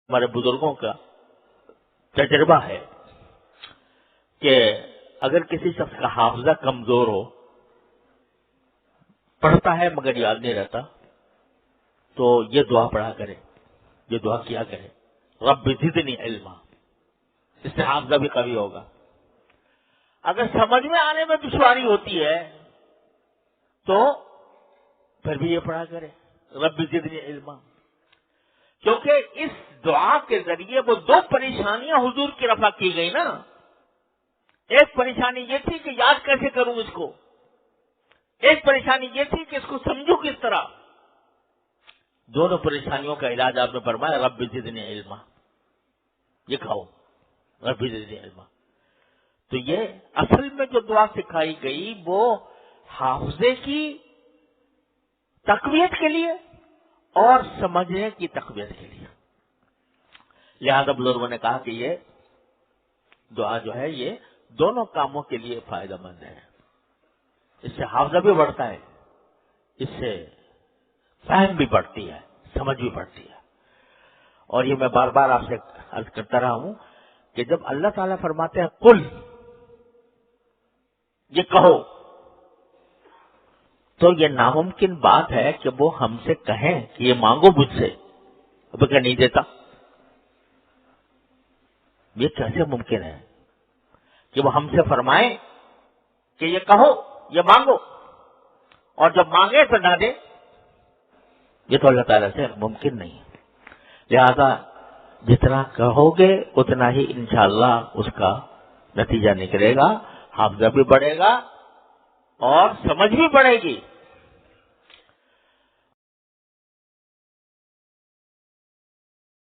ہمارے بزرگوں کا تجربہ ہے کہ اگر کسی شخص کا حافظہ کمزور ہو، پڑھتا ہے مگر یاد نہیں رہتا، تو یہ دعا پڑھا کرے، یہ دعا کیا کرے، رب زدنی علما، اس سے حافظہ بھی قوی ہوگا۔ اگر سمجھ میں آنے میں دشواری ہوتی ہے تو پھر بھی یہ پڑھا کرے، رب زدنی علما، کیونکہ اس دعا کے ذریعے وہ دو پریشانیاں حضور کی رفع کی گئی نا۔ ایک پریشانی یہ تھی کہ یاد کیسے کروں اس کو، ایک پریشانی یہ تھی کہ اس کو سمجھوں کس طرح۔ دونوں پریشانیوں کا علاج آپ نے فرمایا رب زدنی علما، یہ کہو رب زدنی علما۔ تو یہ اصل میں جو دعا سکھائی گئی وہ حافظے کی تقویت کے لیے اور سمجھنے کی تقویت کے لیے۔ لہذا بزرگوں نے کہا کہ یہ دعا جو ہے یہ دونوں کاموں کے لیے فائدہ مند ہے۔ اس سے حافظہ بھی بڑھتا ہے، اس سے فہم بھی بڑھتی ہے، سمجھ بھی بڑھتی ہے۔ اور یہ میں بار بار آپ سے عرض کرتا رہا ہوں کہ جب اللہ تعالیٰ فرماتے ہیں قل، یہ کہو، تو یہ ناممکن بات ہے کہ وہ ہم سے کہیں کہ یہ مانگو مجھ سے، اب کیا نہیں دیتا؟ یہ کیسے ممکن ہے کہ وہ ہم سے فرمائیں کہ یہ کہو، یہ مانگو، اور جب مانگے تو نہ دے؟ یہ تو اللہ تعالیٰ سے ممکن نہیں ہے۔ لہذا جتنا کہو گے اتنا ہی انشاءاللہ اس کا نتیجہ نکلے گا، حافظہ بھی بڑھے گا اور سمجھ بھی بڑھے گی۔